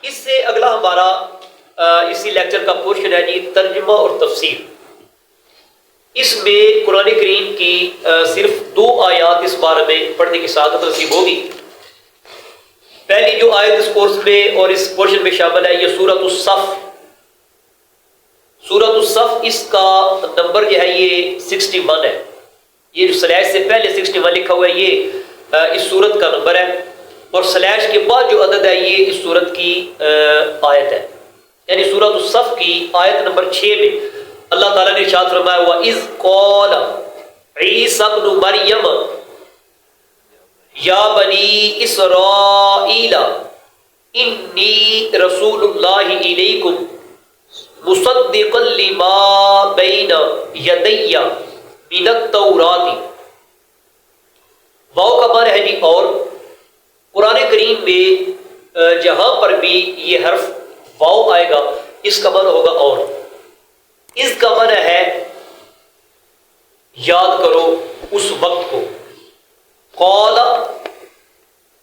اس سے اگلا ہمارا اسی لیکچر کا پورشن ہے جی ترجمہ اور تفسیر۔ اس میں قرآن کریم کی صرف 2 آیات اس بارے میں پڑھنے کی سعادت نصیب ہوگی۔ پہلی جو آیت اس کورس میں اور اس پورشن میں شامل ہے یہ سورۃ الصف۔ سورۃ الصف اس کا نمبر جو ہے یہ 61 ہے۔ یہ جو سلیش سے پہلے 61 لکھا ہوا ہے یہ اس سورت کا نمبر ہے، اور سلیش کے بعد جو عدد ہے یہ اس سورت کی آیت ہے، یعنی سورۃ الصف کی آیت نمبر 6 میں اللہ تعالیٰ نے ارشاد فرمایا وَإِذْ قَالَ عِيسَى ابْنُ مَرْيَمَ يَا بَنِي إِسْرَائِيلَ إِنِّي رَسُولُ اللَّهِ إِلَيْكُمْ مُصَدِّقًا لِمَا بَيْنَ يَدَيَّ مِنَ التَّوْرَاةِ۔ واو کا معنی ہے جی اور۔ قرآن کریم میں جہاں پر بھی یہ حرف واو آئے گا اس کا معنی ہوگا اور۔ اس کا معنی ہے یاد کرو اس وقت کو۔ قال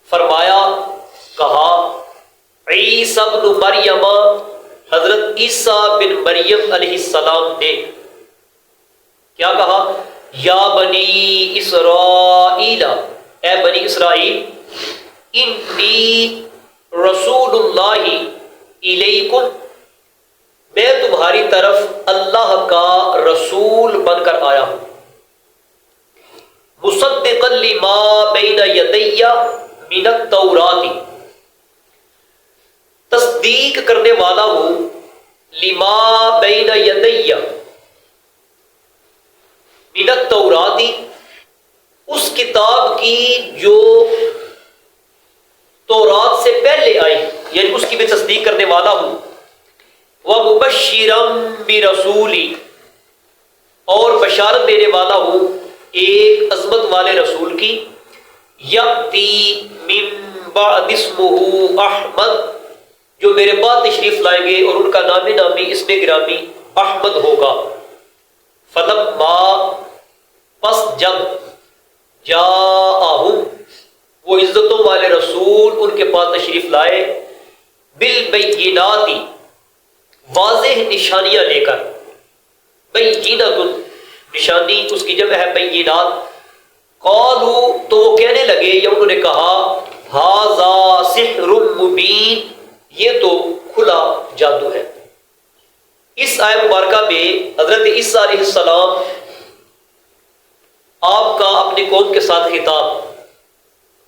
فرمایا، کہا، عیسی بن مریم حضرت عیسیٰ بن مریم علیہ السلام نے کیا کہا؟ یا بنی اسرائیل، اے بنی اسرائیل، انی رسول اللہ الیکم، میں تمہاری طرف اللہ کا رسول بن کر آیا ہوں، مصدقا لما بین یدی من التوراۃ، تصدیق کرنے والا ہوں لما بین یدی من التوراۃ، اس کتاب کی جو تورات سے پہلے آئی، یعنی اس کی بھی تصدیق کرنے والا ہوں، وَمُبَشِّرًا بِرَسُولِ، اور بشارت دینے والا ہوں ایک عظمت والے رسول کی، یأتی من بعد اسمہ احمد، جو میرے بعد تشریف لائیں گے اور ان کا نام نامی اسم گرامی احمد ہوگا۔ فلما، پس جب، جاءہم، وہ عزتوں والے رسول ان کے پاس تشریف لائے، بالبینات، واضح نشانیاں لے کر، بینۃ، نشانی اس کی جمع ہے بینات، قالوا، تو وہ کہنے لگے یا انہوں نے کہا، ھذا سحر مبین، یہ تو کھلا جادو ہے۔ اس آیت مبارکہ میں حضرت عیسیٰ علیہ السلام آپ کا اپنی قوم کے ساتھ خطاب،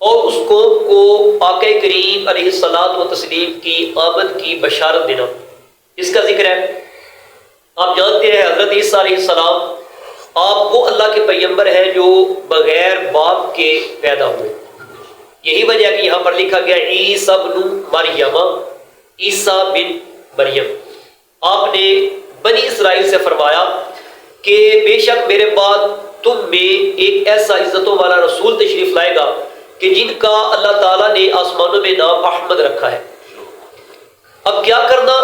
اور اس قوم کو آقا کریم علیہ الصلوۃ والتسلیم کی آمد کی بشارت دینا، اس کا ذکر ہے۔ آپ جانتے ہیں حضرت عیسیٰ علیہ السلام آپ وہ اللہ کے پیغمبر ہیں جو بغیر باپ کے پیدا ہوئے۔ یہی وجہ ہے کہ یہاں پر لکھا گیا عیسیٰ بن مریم، عیسیٰ بن مریم۔ آپ نے بنی اسرائیل سے فرمایا کہ بے شک میرے بعد تم میں ایک ایسا عزتوں والا رسول تشریف لائے گا کہ جن کا اللہ تعالیٰ نے آسمانوں میں نام احمد رکھا ہے۔ اب کیا کرنا؟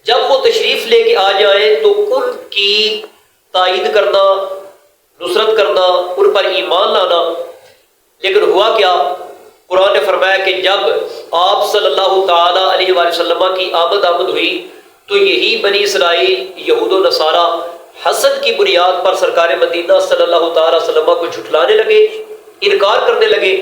جب وہ تشریف لے کے آ جائیں تو ان کی تائید کرنا، نصرت کرنا، ان پر ایمان لانا۔ لیکن ہوا کیا؟ قرآن نے فرمایا کہ جب آپ صلی اللہ تعالیٰ علیہ وآلہ وسلم کی آمد ہوئی تو یہی بنی اسرائیل یہود و نصارہ حسد کی بنیاد پر سرکار مدینہ صلی اللہ تعالیٰ علیہ وسلم کو جھٹلانے لگے، انکار کرنے لگے،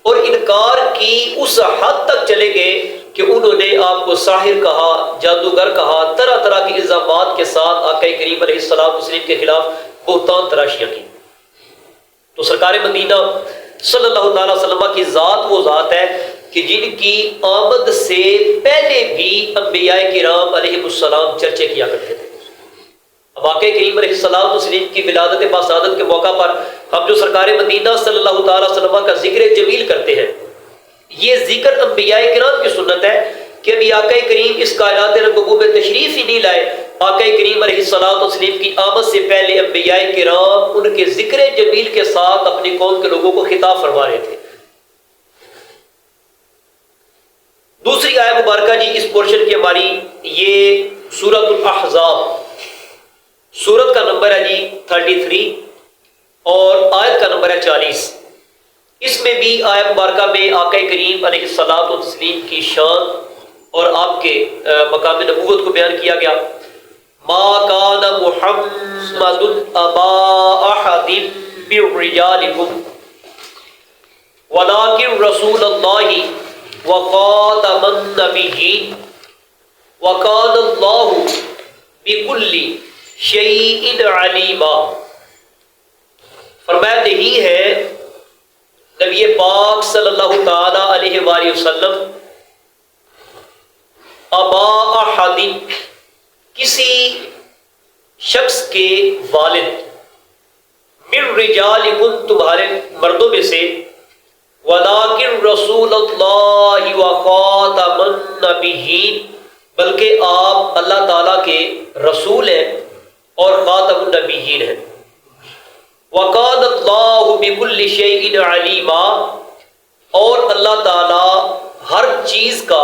اور انکار کی اس حد تک چلے گئے کہ انہوں نے آپ کو ساحر کہا، جادوگر کہا، طرح طرح کے الزامات کے ساتھ آقا کریم علیہ السلام مسلم کے خلاف بہتان تراشیاں کی۔ تو سرکار مدینہ صلی اللہ تعالیٰ علیہ وسلم کی ذات وہ ذات ہے کہ جن کی آمد سے پہلے بھی انبیاء کرام علیہ السلام چرچے کیا کرتے تھے۔ اب آقا کریم علیہ السلام مسلم کی ولادت باسعادت کے موقع پر ہم جو سرکار مدینہ صلی اللہ تعالیٰ علیہ وسلم کا ذکر جمیل کرتے ہیں، یہ ذکر انبیاء کرام کی سنت ہے کہ ابھی آقا کریم اس کائنات رنگبو میں تشریف ہی نہیں لائے، آقا کریم علیہ الصلوۃ والتسلیم کی آمد سے پہلے انبیاء کرام ان کے ذکر جمیل کے ساتھ اپنی قوم کے لوگوں کو خطاب فرما رہے تھے۔ دوسری آیت مبارکہ جی اس پورشن کی ہماری یہ سورۃ الاحزاب، سورت کا نمبر ہے جی 33 اور آیت کا نمبر ہے 40۔ اس میں بھی آیت مبارکہ میں آقا کریم علیہ الصلوۃ والتسلیم کی شان اور آپ کے مقام نبوت کو بیان کیا گیا. ما کان محمد ابا احد من رجالکم ولکن رسول اللہ وخاتم النبیین وکان اللہ بکل شیء علیما. فرمایا نہیں ہے نبی پاک صلی اللہ تعالی علیہ وآلہ وسلم ابا احد کسی شخص کے والد من رجالکم تمہارے مردوں میں سے ولیکن رسول اللہ وخاتم النبیین بلکہ آپ اللہ تعالیٰ کے رسول ہیں اور خاتم النبیین ہیں. وَقَانَ اللَّهُ بِكُلِّ شَيْءٍ عَلِيمًا اور اللہ تعالیٰ ہر چیز کا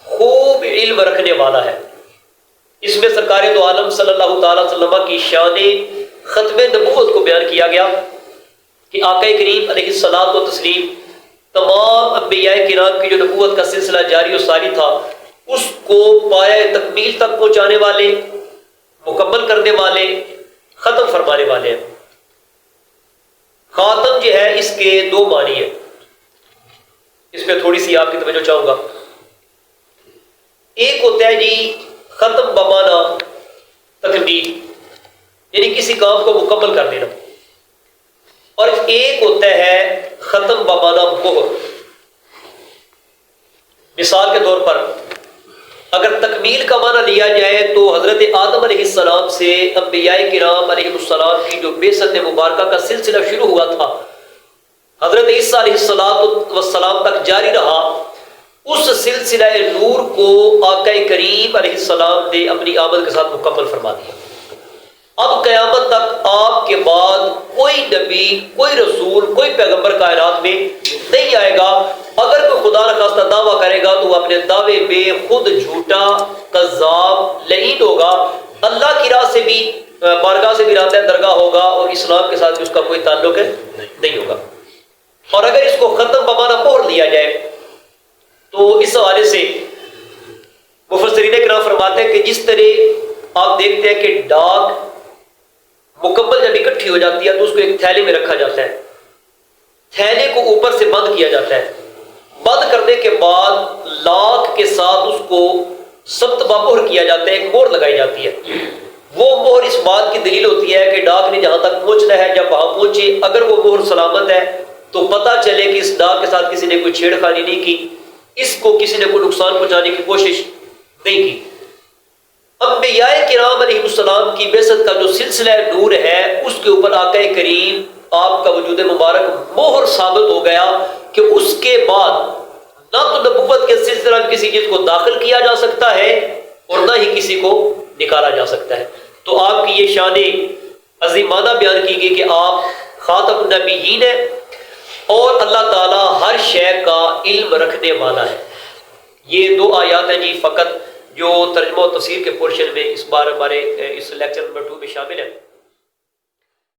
خوب علم رکھنے والا ہے. اس میں سرکار دو عالم صلی اللہ تعالیٰ وسلم کی شان ختم نبوت کو بیان کیا گیا کہ آقا کریم علیہ الصلوۃ والتسلیم تمام انبیاء کرام کی جو نبوت کا سلسلہ جاری و ساری تھا اس کو پایہ تکمیل تک پہنچانے والے، مکمل کرنے والے، ختم فرمانے والے ہیں. خاتم جو ہے اس کے دو معنی ہیں، اس پہ تھوڑی سی آپ کی توجہ چاہوں گا. ایک ہوتا ہے جی ختم بمانا تکمیل، یعنی کسی کام کو مکمل کر دینا، اور ایک ہوتا ہے ختم بمانا مہر. مثال کے طور پر اگر تکمیل کا معنی لیا جائے تو حضرت آدم علیہ السلام سے انبیاء کرام علیہ السلام کی جو بعثت مبارکہ کا سلسلہ شروع ہوا تھا حضرت عیسیٰ علیہ السلام تک جاری رہا، اس سلسلہ نور کو آقا کریم علیہ السلام نے اپنی آمد کے ساتھ مکمل فرما دیا. اب قیامت تک آپ کے بعد کوئی نبی، کوئی رسول، کوئی پیغمبر کائنات میں نہیں آئے گا. اگر کوئی خدا نخواستہ دعویٰ کرے گا تو وہ اپنے دعوے پہ خود جھوٹا، کذاب، لعین ہوگا. اللہ کی راہ سے بھی، بارگاہ سے بھی راتہ درگاہ ہوگا اور اسلام کے ساتھ بھی اس کا کوئی تعلق نہیں ہوگا. اور اگر اس کو ختم بمانا مہر لیا جائے تو اس حوالے سے مفسرین کرام فرماتے ہیں کہ جس طرح آپ دیکھتے ہیں کہ ڈاک مکمل جب اکٹھی ہو جاتی ہے تو اس کو ایک تھیلے میں رکھا جاتا ہے، تھیلے کو اوپر سے بند کیا جاتا ہے، بند کرنے کے بعد لاک کے ساتھ اس کو سخت مہر کیا جاتا ہے، ایک مہر لگائی جاتی ہے. وہ مہر اس بات کی دلیل ہوتی ہے کہ ڈاک نے جہاں تک پہنچنا ہے جب وہاں پہنچے اگر وہ مہر سلامت ہے تو پتہ چلے کہ اس ڈاک کے ساتھ کسی نے کوئی چھیڑ خانی نہیں کی، اس کو کسی نے کوئی نقصان پہنچانے کی کوشش نہیں کی. انبیاء کرام علیہ السلام کی بعثت کا جو سلسلہ نور ہے اس کے اوپر آقا کریم آپ کا وجود مبارک مہر ثابت ہو گیا کہ اس کے بعد نہ تو نبوت کے سلسلہ میں کسی چیز کو داخل کیا جا سکتا ہے اور نہ ہی کسی کو نکالا جا سکتا ہے. تو آپ کی یہ شان عظیمانہ بیان کی گئی کہ آپ خاتم النبیین ہیں اور اللہ تعالیٰ ہر شے کا علم رکھنے والا ہے. یہ دو آیات ہیں جی فقط جو ترجمہ و تفسیر کے پورشن میں اس بار ہمارے اس لیکچر نمبر 2 میں شامل ہے.